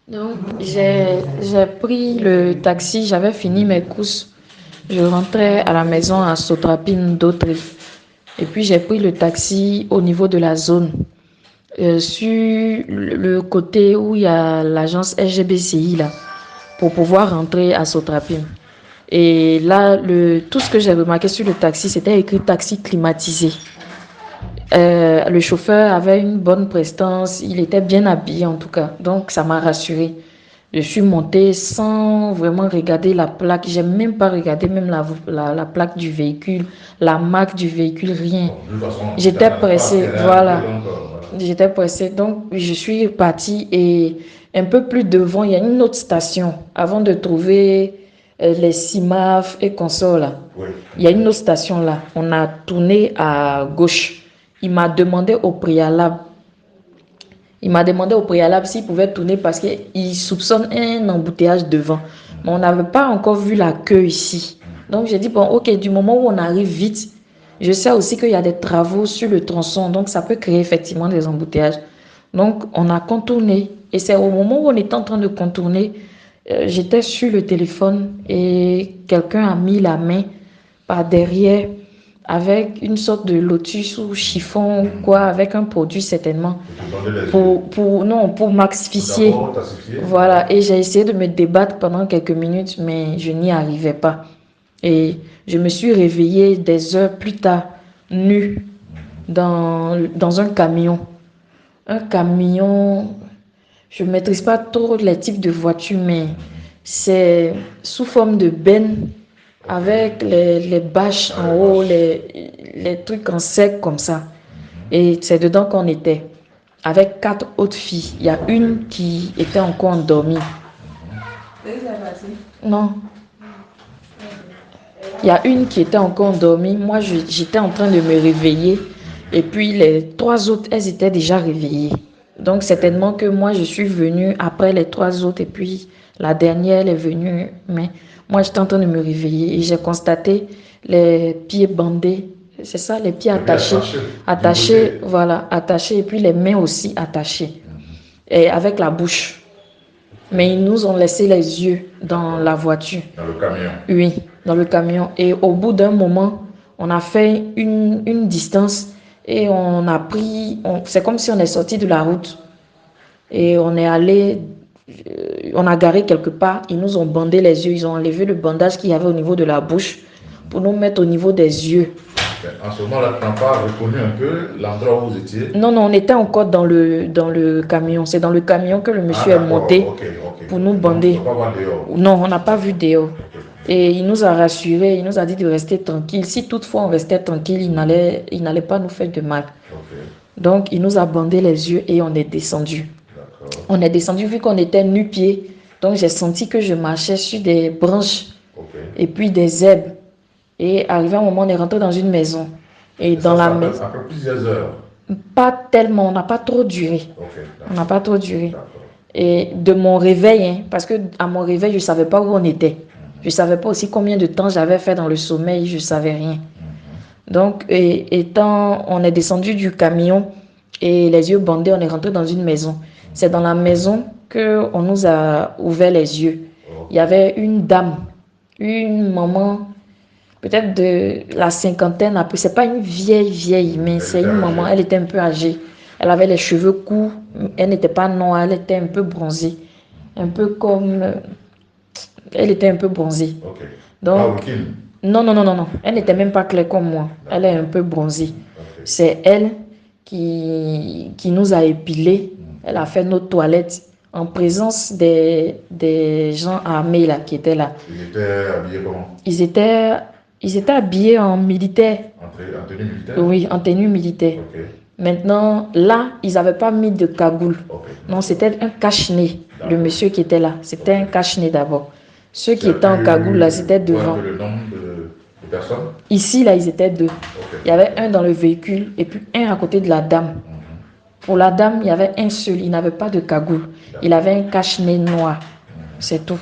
Donc, j'ai pris le taxi, j'avais fini mes courses. Je rentrais à la maison à Sotrapine d'Autry. Et puis, j'ai pris le taxi au niveau de la zone, sur le côté où il y a l'agence SGBCI, là, pour pouvoir rentrer à Sotrapine. Et là, tout ce que j'ai remarqué sur le taxi, c'était écrit taxi climatisé. Le chauffeur avait une bonne prestance, il était bien habillé en tout cas, donc ça m'a rassurée. Je suis montée sans vraiment regarder la plaque, j'ai même pas regardé même la plaque du véhicule, la marque du véhicule, rien. Bon, de toute façon, J'étais n'as pas pressée, accéléré à côté, voilà. donc voilà. J'étais pressée, donc je suis partie et un peu plus devant, il y a une autre station avant de trouver les CIMAF et consorts là. Oui. Il y a une autre station là. On a tourné à gauche. Il m'a demandé au préalable. Il m'a demandé au préalable s'il pouvait tourner parce qu'il soupçonne un embouteillage devant. Mais on n'avait pas encore vu la queue ici. Donc j'ai dit, bon, ok, du moment où on arrive vite, je sais aussi qu'il y a des travaux sur le tronçon, donc ça peut créer effectivement des embouteillages. Donc on a contourné. Et c'est au moment où on était en train de contourner, j'étais sur le téléphone et quelqu'un a mis la main par derrière avec une sorte de lotus ou chiffon ou quoi, avec un produit certainement, non, pour m'asphyxier. Voilà, et j'ai essayé de me débattre pendant quelques minutes, mais je n'y arrivais pas. Et je me suis réveillée des heures plus tard, nue, dans un camion. Un camion, je ne maîtrise pas trop les types de voitures, mais c'est sous forme de benne avec les bâches en haut, les trucs en sec comme ça. Et c'est dedans qu'on était, avec 4 autres filles. Il y a une qui était encore endormie. Non, il y a une qui était encore endormie. Moi, j'étais en train de me réveiller. Et puis, les 3 autres, elles étaient déjà réveillées. Donc, certainement que moi, je suis venue après les 3 autres. Et puis, la dernière, elle est venue. Mais moi, j'étais en train de me réveiller. Et j'ai constaté les pieds bandés. C'est ça, les pieds attachés. Attachés, voilà, attachés. Et puis, les mains aussi attachées. Et avec la bouche. Mais ils nous ont laissé les yeux dans la voiture. Dans le camion. Oui, dans le camion. Et au bout d'un moment, on a fait une distance et on a pris, c'est comme si on est sorti de la route. Et on est allé, on a garé quelque part, ils nous ont bandé les yeux, ils ont enlevé le bandage qu'il y avait au niveau de la bouche pour nous mettre au niveau des yeux. En ce moment-là, tu n'as pas reconnu un peu l'endroit où vous étiez? Non, non, on était encore dans le camion. C'est dans le camion que le monsieur est monté pour nous bander. Non, on n'a pas vu dehors. Et il nous a rassurés, il nous a dit de rester tranquille. Si toutefois on restait tranquille, il n'allait pas nous faire de mal. Donc, il nous a bandé les yeux et on est descendu. On est descendu vu qu'on était nu-pieds. Donc, j'ai senti que je marchais sur des branches et puis des herbes. Et arrivé à un moment, on est rentré dans une maison. Et dans la maison. Après plusieurs heures. Pas tellement, on n'a pas trop duré. On n'a pas trop duré. Et de mon réveil, hein, parce que à mon réveil, je ne savais pas où on était. Je ne savais pas aussi combien de temps j'avais fait dans le sommeil, je ne savais rien. Donc, étant, on est descendu du camion et les yeux bandés, on est rentré dans une maison. C'est dans la maison qu'on nous a ouvert les yeux. Il y avait une dame, une maman, peut-être de la cinquantaine après. C'est pas une vieille, mais c'est une maman. Elle était un peu âgée. Elle avait les cheveux courts. Elle n'était pas noire, elle était un peu bronzée. Un peu comme... Elle était un peu bronzée. Donc, non, non, non, non, non. Elle n'était même pas claire comme moi. Elle est un peu bronzée. C'est elle qui nous a épilés. Elle a fait nos toilettes en présence des gens armés là, qui étaient là. Ils étaient habillés comment? Ils étaient habillés en militaire. En tenue militaire? Oui, en tenue militaire. Maintenant, là, ils n'avaient pas mis de cagoule. Non, c'était un cache-nez. Le monsieur qui était là, c'était un cache-nez d'abord. Ceux qui étaient en cagoule, là, c'était devant. Le nombre de personnes? Ici, là, ils étaient 2. Il y avait un dans le véhicule et puis un à côté de la dame. Pour la dame, il y avait un seul. Il n'avait pas de cagoule. Il avait un cache-nez noir. C'est tout.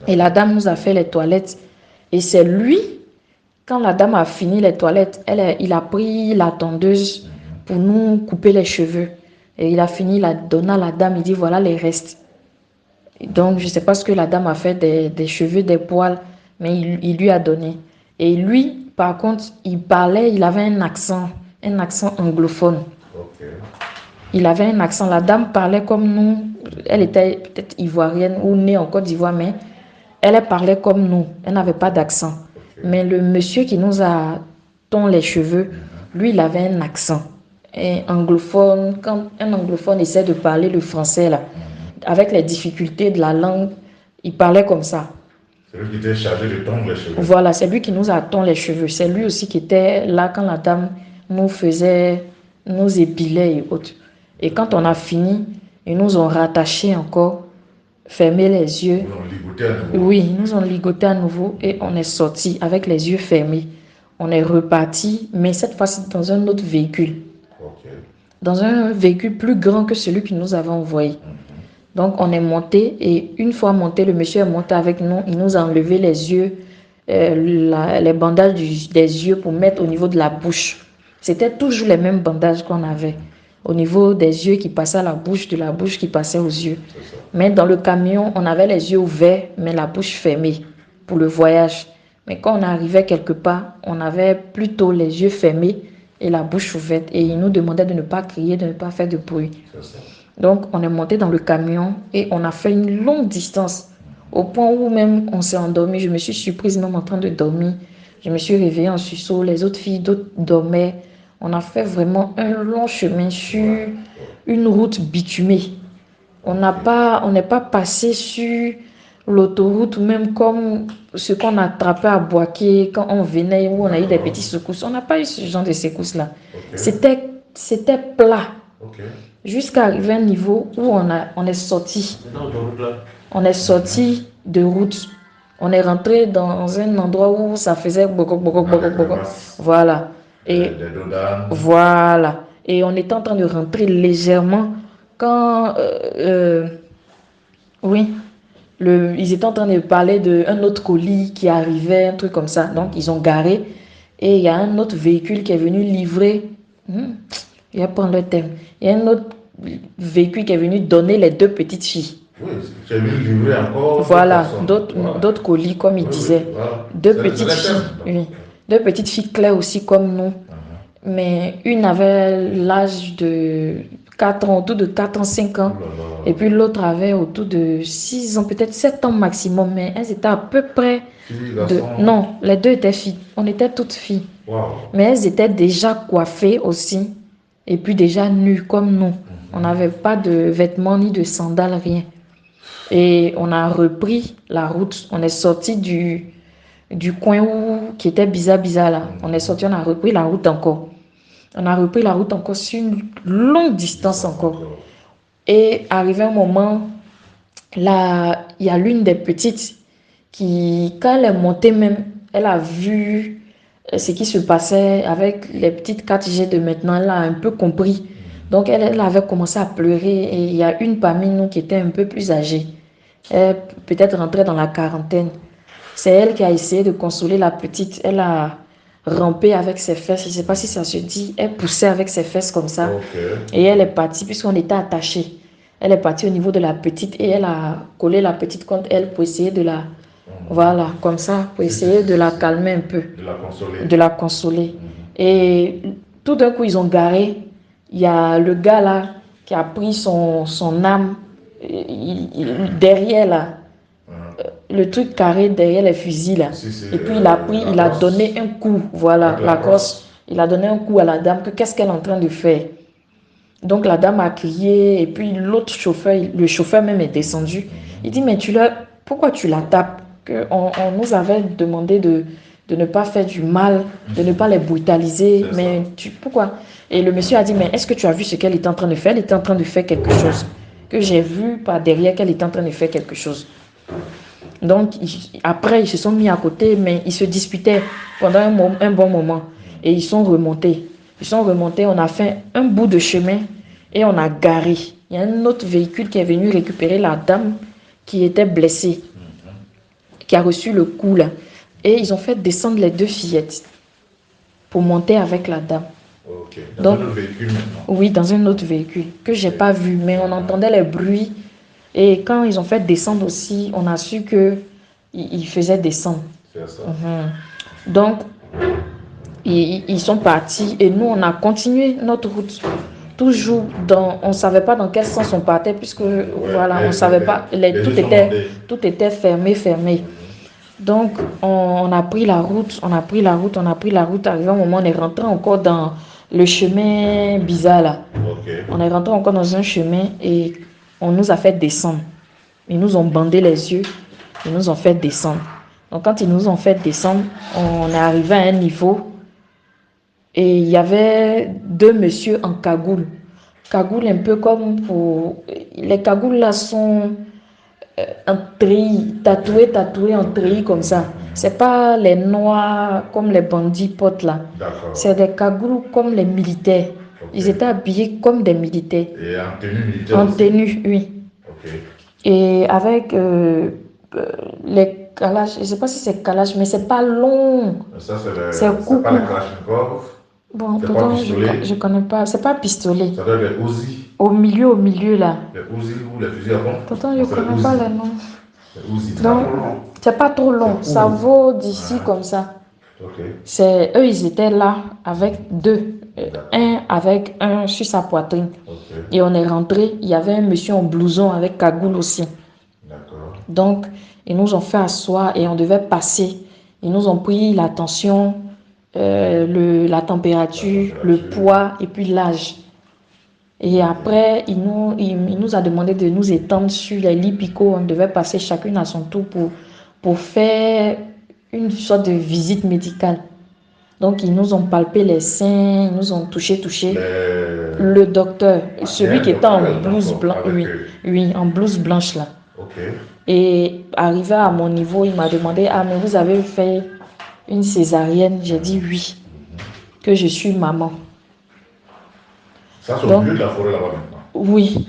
Et la dame nous a fait les toilettes. Et c'est lui, quand la dame a fini les toilettes, il a pris la tondeuse pour nous couper les cheveux. Et il a fini, il a donné à la dame, il dit voilà les restes. Donc, je ne sais pas ce que la dame a fait des cheveux, des poils, mais il lui a donné. Et lui, par contre, il parlait, il avait un accent anglophone. Ok. Il avait un accent. La dame parlait comme nous. Elle était peut-être ivoirienne ou née en Côte d'Ivoire, mais elle parlait comme nous. Elle n'avait pas d'accent. Ok. Mais le monsieur qui nous a tondu les cheveux, lui, il avait un accent. Et anglophone, quand un anglophone essaie de parler le français, là, avec les difficultés de la langue, il parlait comme ça. C'est lui qui était chargé de tondre les cheveux. Voilà, c'est lui qui nous a tondu les cheveux. C'est lui aussi qui était là quand la dame nous épilait et autres. Et quand on a fini, ils nous ont rattachés encore, fermé les yeux. Ils l'ont ligoté à nouveau. Oui, ils nous ont ligoté à nouveau et on est sorti avec les yeux fermés. On est reparti, mais cette fois-ci dans un autre véhicule. Ok. Dans un véhicule plus grand que celui que nous avons envoyé. Donc, on est monté et une fois monté, le monsieur est monté avec nous. Il nous a enlevé les yeux, les bandages des yeux pour mettre au niveau de la bouche. C'était toujours les mêmes bandages qu'on avait. Au niveau des yeux qui passaient à la bouche, de la bouche qui passait aux yeux. Mais dans le camion, on avait les yeux ouverts, mais la bouche fermée pour le voyage. Mais quand on arrivait quelque part, on avait plutôt les yeux fermés et la bouche ouverte. Et il nous demandait de ne pas crier, de ne pas faire de bruit. Donc, on est monté dans le camion et on a fait une longue distance. Au point où même on s'est endormi. Je me suis surprise même en train de dormir. Je me suis réveillée en sursaut. Les autres filles d'autres dormaient. On a fait vraiment un long chemin sur une route bitumée. On n'est pas passé sur l'autoroute, même comme ce qu'on attrapait à Boaké quand on venait, où on a eu des petites secousses. On n'a pas eu ce genre de secousses-là. Ok. C'était plat. Ok. Jusqu'à arriver à un niveau où on est sorti. On est sorti de route. On est rentré dans un endroit où ça faisait boko, boko, boko, boko. Voilà. Et Des dodanes. voilà. Et on était en train de rentrer légèrement quand, oui, ils étaient en train de parler d'un autre colis qui arrivait, un truc comme ça. Donc, ils ont garé. Et il y a un autre véhicule qui est venu livrer. Je vais prendre le thème. Il y a un autre véhicule qui est venu donner les deux petites filles. Oui, j'ai vu livrer encore. Voilà, d'autres colis, comme il disait. Voilà. Deux petites filles, oui. Deux petites filles claires aussi comme nous. Mais une avait l'âge de 4 ans, autour de 4 ans, 5 ans. Et puis l'autre avait autour de 6 ans, peut-être 7 ans maximum. Mais elles étaient à peu près Non, les deux étaient filles. On était toutes filles. Wow. Mais elles étaient déjà coiffées aussi. Et puis déjà nues comme nous. On n'avait pas de vêtements ni de sandales, rien. Et on a repris la route. On est sorti du coin qui était bizarre là. On est sorti, on a repris la route encore. On a repris la route encore sur une longue distance encore. Et arrivé un moment, là, il y a l'une des petites qui, quand elle est montée même, elle a vu ce qui se passait avec les petites 4G de maintenant. Elle a un peu compris. Donc, elle avait commencé à pleurer. Et il y a une parmi nous qui était un peu plus âgée. Elle peut-être rentrée dans la quarantaine. C'est elle qui a essayé de consoler la petite. Elle a rampé avec ses fesses. Je ne sais pas si ça se dit. Elle poussait avec ses fesses comme ça. Et elle est partie, puisqu'on était attachés. Elle est partie au niveau de la petite et elle a collé la petite contre elle pour essayer de la... Voilà, comme ça, pour essayer de la calmer un peu. De la consoler. De la consoler. Et tout d'un coup, ils ont garé. Il y a le gars là qui a pris son âme derrière là. Le truc carré derrière les fusils là. Et puis il a pris, il a donné un coup. Voilà, la crosse. Il a donné un coup à la dame que qu'est-ce qu'elle est en train de faire. Donc la dame a crié et puis l'autre chauffeur, le chauffeur même est descendu. Il dit mais pourquoi tu la tapes? On nous avait demandé de ne pas faire du mal, de ne pas les brutaliser. Mais pourquoi? Et le monsieur a dit mais est-ce que tu as vu ce qu'elle était en train de faire? Elle était en train de faire quelque chose. Que j'ai vu par derrière qu'elle était en train de faire quelque chose. Donc après ils se sont mis à côté mais ils se disputaient pendant un bon moment. Et ils sont remontés. On a fait un bout de chemin et on a garé. Il y a un autre véhicule qui est venu récupérer la dame qui était blessée, qui a reçu le coup là. Et ils ont fait descendre les deux fillettes pour monter avec la dame. Okay. Dans un autre véhicule maintenant. Oui, dans un autre véhicule que j'ai pas vu, mais on entendait les bruits Et quand ils ont fait descendre aussi, on a su qu'ils faisaient descendre. C'est ça. Donc, ils sont partis et nous, on a continué notre route. Toujours on ne savait pas dans quel sens on partait, puisque voilà, on ne savait pas, tout était fermé. Donc, on a pris la route, Arrivé un moment, on est rentré encore dans le chemin bizarre là. On est rentré encore dans un chemin et on nous a fait descendre. Ils nous ont bandé les yeux, ils nous ont fait descendre. Donc, quand ils nous ont fait descendre, on est arrivé à un niveau et il y avait 2 messieurs en cagoule. Cagoule un peu comme pour... Les cagoules là sont en treillis, tatoués en treillis comme ça. C'est pas les noirs comme les bandits potes là. C'est des cagoules comme les militaires. Ils étaient habillés comme des militaires. Et en tenue militaire En aussi? tenue, oui. Et avec les calages, je ne sais pas si c'est calage, mais c'est pas long. Ça, c'est pas les Kalachnikov. Bon, pourtant, je connais pas. C'est pas pistolet. Ça doit être les Uzi. Au milieu là. Les Uzi ou les fusils à pompe. Pourtant, je connais pas les noms. Les Uzi, Donc, c'est pas trop long. Ça vaut d'ici comme ça. Eux, ils étaient là avec 2. Un avec un sur sa poitrine. Et on est rentré. Il y avait un monsieur en blouson avec cagoule aussi. Donc, ils nous ont fait asseoir et on devait passer. Ils nous ont pris la tension, la température, le poids et puis l'âge. Et après, il nous a demandé de nous étendre sur les lits picots. On devait passer chacune à son tour pour faire une sorte de visite médicale. Donc, ils nous ont palpé les seins, ils nous ont touché. Le docteur, celui qui était en blouse blanche, oui, en blouse blanche là. Et arrivé à mon niveau, il m'a demandé, ah, mais vous avez fait une césarienne? J'ai dit oui, que je suis maman. Ça, c'est au milieu de la forêt là-bas maintenant? Oui,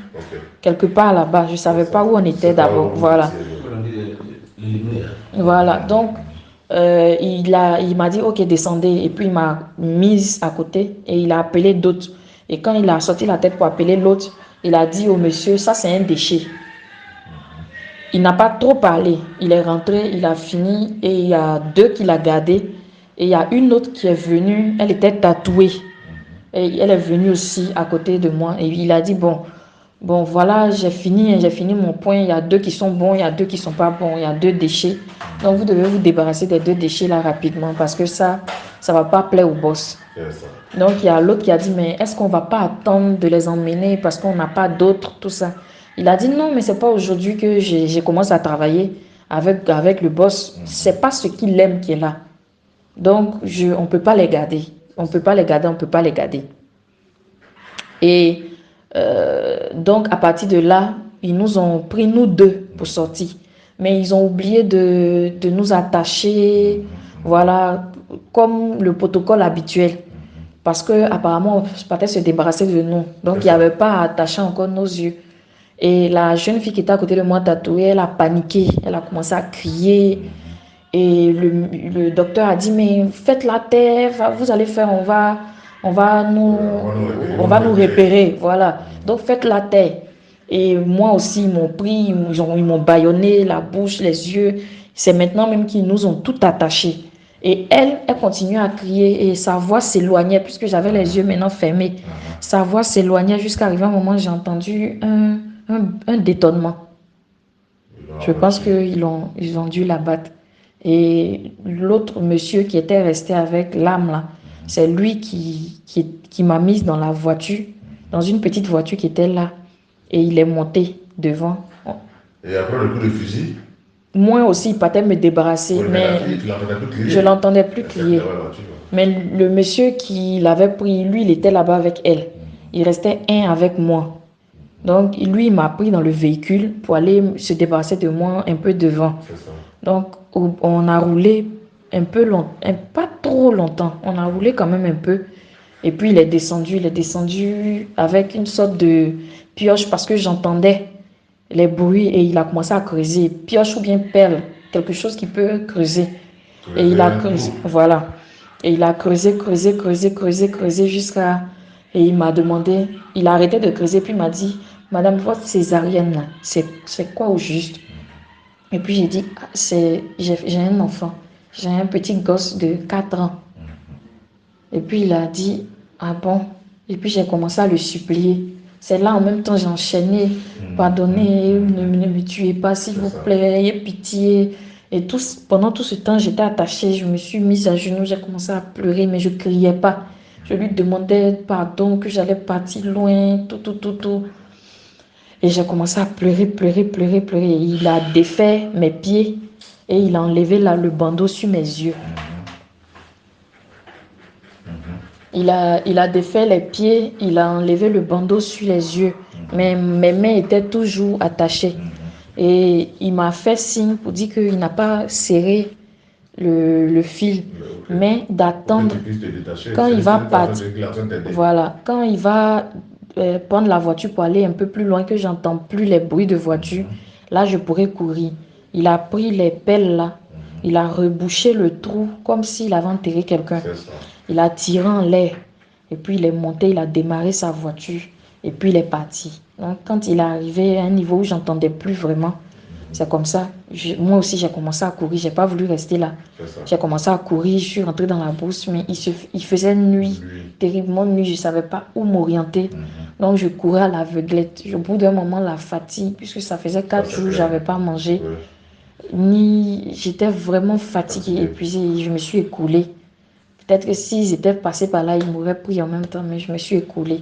quelque part là-bas. Je ne savais pas où on était d'abord. Voilà. Voilà, donc il m'a dit ok, descendez, et puis il m'a mise à côté et il a appelé d'autres. Et quand il a sorti la tête pour appeler l'autre, il a dit au monsieur, ça c'est un déchet. Il n'a pas trop parlé, il est rentré, il a fini et il y a 2 qu'il a gardés et il y a une autre qui est venue, elle était tatouée et elle est venue aussi à côté de moi et il a dit bon voilà, j'ai fini mon point, il y a 2 qui sont bons, il y a 2 qui sont pas bons, il y a 2 déchets, donc vous devez vous débarrasser des 2 déchets là rapidement parce que ça va pas plaire au boss. Donc il y a l'autre qui a dit mais est-ce qu'on va pas attendre de les emmener parce qu'on n'a pas d'autres, tout ça. Il a dit non, mais c'est pas aujourd'hui que j'ai commencé à travailler avec le boss, c'est pas ce qu'il aime qui est là, donc on peut pas les garder, et donc à partir de là, ils nous ont pris nous 2 pour sortir, mais ils ont oublié de nous attacher, voilà, comme le protocole habituel, parce que apparemment on partait se débarrasser de nous, donc il n'y avait pas à attacher encore nos yeux. Et la jeune fille qui était à côté de moi tatouée, elle a paniqué, elle a commencé à crier et le docteur a dit mais faites la terre, vous allez faire, on va nous repérer, voilà. Donc faites la terre. Et moi aussi, ils m'ont pris, ils m'ont bâillonné la bouche, les yeux. C'est maintenant même qu'ils nous ont tout attachés. Et elle continuait à crier et sa voix s'éloignait puisque j'avais les yeux maintenant fermés. Sa voix s'éloignait jusqu'à arriver un moment où j'ai entendu un détonnement. Je pense qu'ils ont dû la battre. Et l'autre monsieur qui était resté avec l'âme là, c'est lui qui m'a mise dans la voiture, dans une petite voiture qui était là. Et il est monté devant. Et après le coup de fusil? Moi aussi, il partait me débarrasser, mais je l'entendais plus crier. Mais le monsieur qui l'avait pris, lui, il était là-bas avec elle. Il restait un avec moi. Donc, lui, il m'a pris dans le véhicule pour aller se débarrasser de moi un peu devant. Donc, on a roulé un peu longtemps, pas trop longtemps. On a roulé quand même un peu. Et puis, il est descendu avec une sorte de pioche parce que j'entendais les bruits et il a commencé à creuser. Pioche ou bien pelle, quelque chose qui peut creuser. Et il a creusé, voilà. Et il a creusé jusqu'à... Et il m'a demandé, il a arrêté de creuser, puis il m'a dit, Madame, votre césarienne, là, c'est quoi au juste? Et puis j'ai dit, ah, j'ai un enfant, j'ai un petit gosse de 4 ans. Et puis il a dit, ah bon? Et puis j'ai commencé à le supplier. C'est là en même temps j'ai enchaîné, pardonnez, ne me tuez pas s'il vous plaît, ayez pitié. Et pendant tout ce temps j'étais attachée, je me suis mise à genoux, j'ai commencé à pleurer, mais je ne criais pas. Je lui demandais pardon, que j'allais partir loin, tout. Et j'ai commencé à pleurer, pleurer. Et il a défait mes pieds et il a enlevé là, le bandeau sur mes yeux. Il a défait les pieds, il a enlevé le bandeau sur les yeux. Mais mes mains étaient toujours attachées. Et il m'a fait signe pour dire qu'il n'a pas serré le fil, mais d'attendre quand il va partir. Voilà, quand il va prendre la voiture pour aller un peu plus loin, que j'entends plus les bruits de voiture, là je pourrais courir. Il a pris les pelles là, il a rebouché le trou comme s'il avait enterré quelqu'un. Il a tiré en l'air et puis il est monté, il a démarré sa voiture et puis il est parti. Donc quand il est arrivé à un niveau où j'entendais plus vraiment, c'est comme ça. Moi aussi, j'ai commencé à courir. J'ai pas voulu rester là. J'ai commencé à courir. Je suis rentrée dans la brousse, mais il faisait nuit, terriblement nuit. Je savais pas où m'orienter. Donc, je courais à l'aveuglette. Au bout d'un moment, la fatigue, puisque ça faisait 4 jours, j'avais pas mangé. J'étais vraiment fatiguée, épuisée. Je me suis écoulée. Peut-être que s'ils étaient passés par là, ils m'auraient pris en même temps, mais je me suis écoulée.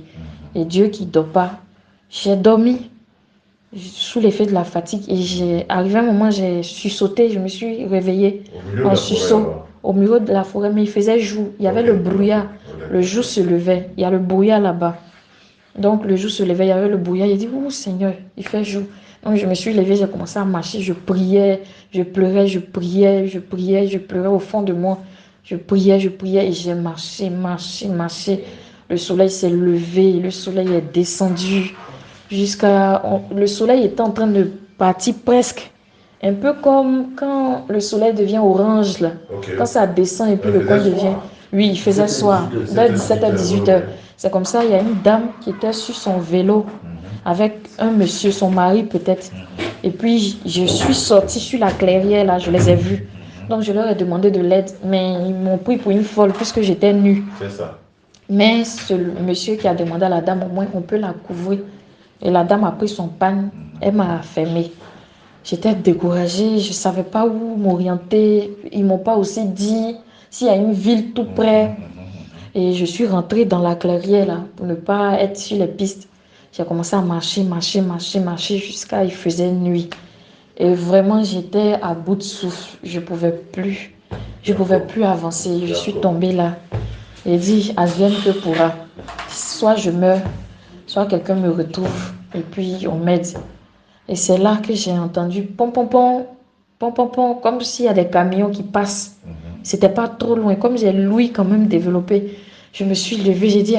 Et Dieu qui ne dort pas, j'ai dormi sous l'effet de la fatigue et arrivé à un moment, j'ai sursauté, je me suis réveillée en sursaut au milieu de la forêt, mais il faisait jour, il y avait le brouillard, le jour se levait, il y a le brouillard là-bas. Donc le jour se levait, il y avait le brouillard, j'ai dit, oh Seigneur, il fait jour. Donc je me suis levée, j'ai commencé à marcher, je priais, je pleurais, je pleurais au fond de moi. Je priais et j'ai marché. Le soleil s'est levé, le soleil est descendu le soleil était en train de partir presque. Un peu comme quand le soleil devient orange, là. Quand ça descend et puis le coin devient... Oui, il faisait soir, vers 17h, 18h. C'est comme ça, il y a une dame qui était sur son vélo avec un monsieur, son mari peut-être. Et puis, je suis sortie sur la clairière, là, je les ai vus. Donc, je leur ai demandé de l'aide, mais ils m'ont pris pour une folle puisque j'étais nue. C'est ça. Mais ce monsieur qui a demandé à la dame, au moins, on peut la couvrir. Et la dame a pris son pan, elle m'a fermé. J'étais découragée, je ne savais pas où m'orienter. Ils ne m'ont pas aussi dit s'il y a une ville tout près. Et je suis rentrée dans la clairière là, pour ne pas être sur les pistes. J'ai commencé à marcher jusqu'à il faisait nuit. Et vraiment, j'étais à bout de souffle. Je ne pouvais plus. Je ne pouvais plus avancer. Je suis tombée là. Et dit, advienne que pourra. Soit je meurs, soit quelqu'un me retrouve et puis on m'aide. Et c'est là que j'ai entendu pom pom pom, pom pom pom, comme s'il y a des camions qui passent. C'était pas trop loin, comme j'ai l'ouïe quand même développée. Je me suis levée, j'ai dit,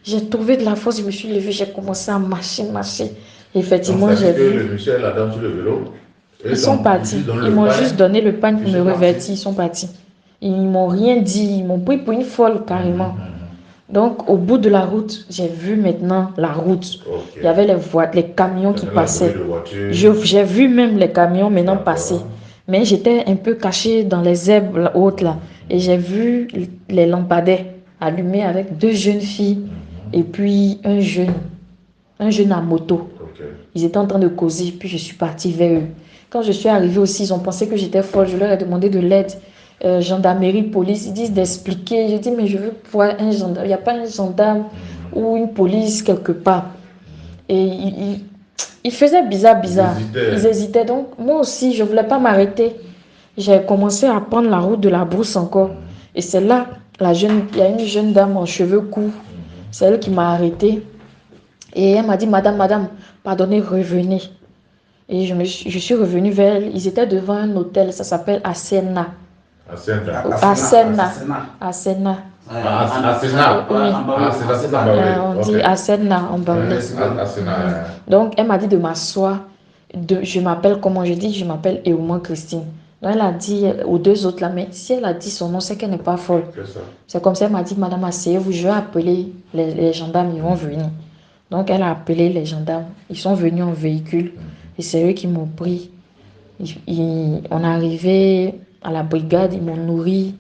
j'ai trouvé de la force, je me suis levée, j'ai commencé à marcher. Et effectivement, j'ai vu. Le monsieur et la dame sur le vélo, ils sont partis. Ils m'ont juste donné le pain pour me revêtir, ils sont partis. Ils m'ont rien dit, ils m'ont pris pour une folle carrément. Donc, au bout de la route, j'ai vu maintenant la route. Il y avait les camions qui passaient. J'ai vu même les camions maintenant passer. Mais j'étais un peu cachée dans les herbes hautes là. Et j'ai vu les lampadaires allumés avec 2 jeunes filles et puis un jeune à moto. Ils étaient en train de causer, puis je suis partie vers eux. Quand je suis arrivée aussi, ils ont pensé que j'étais folle. Je leur ai demandé de l'aide. Gendarmerie, police, ils disent d'expliquer. Je dis, mais je veux voir un gendarme. Il n'y a pas un gendarme ou une police quelque part. Et ils faisaient bizarre. Ils hésitaient. Donc, moi aussi, je ne voulais pas m'arrêter. J'ai commencé à prendre la route de la brousse encore. Et c'est là, il y a une jeune dame en cheveux courts. C'est elle qui m'a arrêtée. Et elle m'a dit, madame, pardonnez, revenez. Et je suis revenue vers elle. Ils étaient devant un hôtel, ça s'appelle Asena. Asena. On dit Asena en Bangla. Donc, elle m'a dit de m'asseoir. Je m'appelle comment? Je dis, je m'appelle Eouma Christine. Donc, elle a dit aux 2 autres là, mais si elle a dit son nom, c'est qu'elle n'est pas folle. C'est comme ça, elle m'a dit, madame, asseyez-vous, je vais appeler les gendarmes, ils vont venir. Donc, elle a appelé les gendarmes. Ils sont venus en véhicule et c'est eux qui m'ont pris. On est arrivé à la brigade, ils m'ont nourri,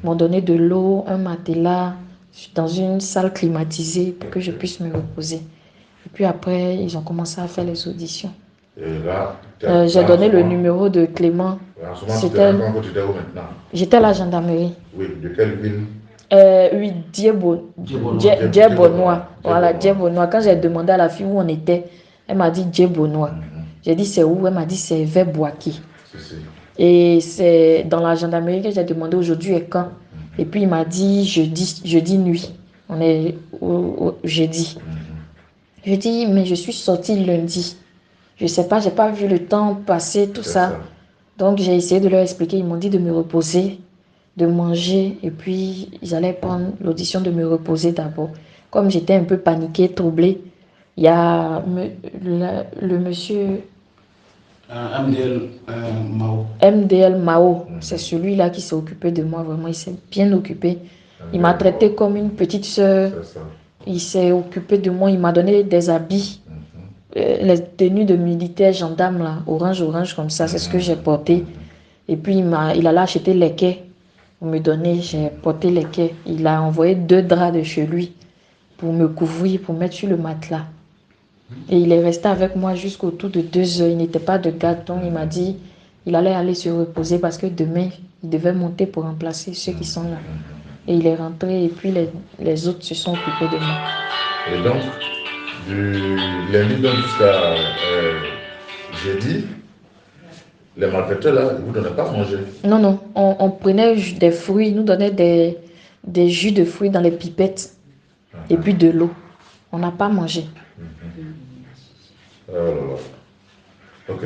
ils m'ont donné de l'eau, un matelas, dans une salle climatisée pour que je puisse me reposer. Et puis après, ils ont commencé à faire les auditions. Et là, J'ai donné le numéro de Clément. En ce moment, tu étais où maintenant? J'étais à la gendarmerie. Oui, de quelle ville? Oui, Djebonois. Voilà, Djebonois. Quand j'ai demandé à la fille où on était, elle m'a dit Djebonois. J'ai dit c'est où? Elle m'a dit c'est vers Boaki. Et c'est dans la gendarmerie que j'ai demandé aujourd'hui et quand. Et puis il m'a dit jeudi nuit. On est au jeudi. Je dis mais je suis sortie lundi. Je sais pas, j'ai pas vu le temps passer, tout ça. Donc j'ai essayé de leur expliquer. Ils m'ont dit de me reposer, de manger. Et puis ils allaient prendre l'audition de me reposer d'abord. Comme j'étais un peu paniquée, troublée, il y a le monsieur... MDL Mao, c'est celui-là qui s'est occupé de moi, vraiment, il s'est bien occupé. Il m'a traité comme une petite soeur. Il s'est occupé de moi, il m'a donné des habits, les tenues de militaires, gendarmes, là, orange comme ça, c'est ce que j'ai porté. Et puis il allait acheter les quais pour me donner, j'ai porté les quais. Il a envoyé 2 draps de chez lui pour me couvrir, pour mettre sur le matelas. Et il est resté avec moi jusqu'autour de 2 heures. Il n'était pas de garde, donc il m'a dit il allait aller se reposer parce que demain, il devait monter pour remplacer ceux qui sont là. Et il est rentré et puis les autres se sont occupés de moi. Et donc, du lundi jusqu'à jeudi, les malfaiteurs là, ils ne vous donnaient pas à manger? Non, on prenait des fruits, ils nous donnaient des jus de fruits dans les pipettes et puis de l'eau. On n'a pas mangé. Ok.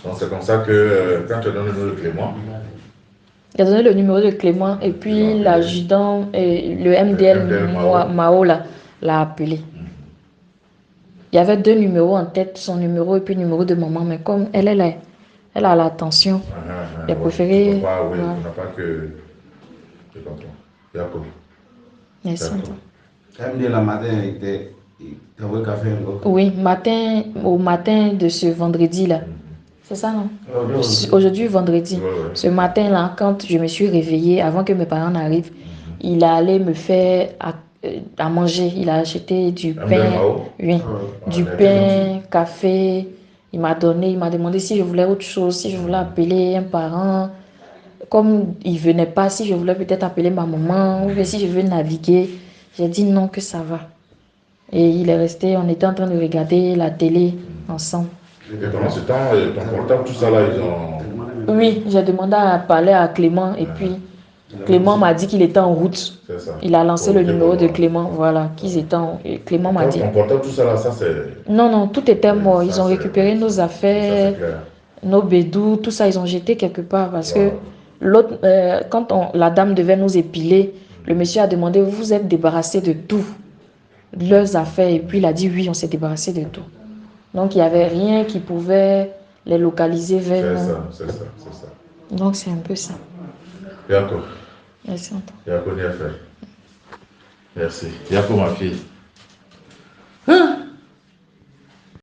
Donc c'est comme ça que quand tu as donné le numéro de Clément. Il a donné le numéro de Clément et puis l'adjudant, le MDL Mao l'a appelé. Il y avait 2 numéros en tête, son numéro et puis le numéro de maman, mais comme elle a l'attention, j'ai préféré... Oui, on n'a pas que... Je comprends. D'accord. Merci. MDL la matin, oui, au matin de ce vendredi-là. C'est ça, non? Aujourd'hui, vendredi. Ce matin-là, quand je me suis réveillée, avant que mes parents n'arrivent, il allait me faire à manger. Il a acheté du pain, du pain, café. Il m'a demandé si je voulais autre chose, si je voulais appeler un parent. Comme il ne venait pas, si je voulais peut-être appeler ma maman, ou si je veux naviguer. J'ai dit non, que ça va. Et il est resté, on était en train de regarder la télé ensemble. Et pendant ce temps, ton portable, tout ça là, ils ont... Oui, j'ai demandé à parler à Clément et puis Clément m'a dit qu'il était en route. Il a lancé le numéro de Clément, voilà, qu'ils étaient Clément m'a dit... Ton portable, tout ça là, ça c'est... Non, tout était mort. Ils ont récupéré nos affaires, nos bédous, tout ça, ils ont jeté quelque part parce que l'autre, quand la dame devait nous épiler, le monsieur a demandé, vous vous êtes débarrassé de tout, leurs affaires, et puis il a dit oui, on s'est débarrassé de tout. Donc il n'y avait rien qui pouvait les localiser vers nous. C'est ça. Donc c'est un peu ça. D'accord. Merci. D'accord, bien fait. Merci. D'accord, ma fille.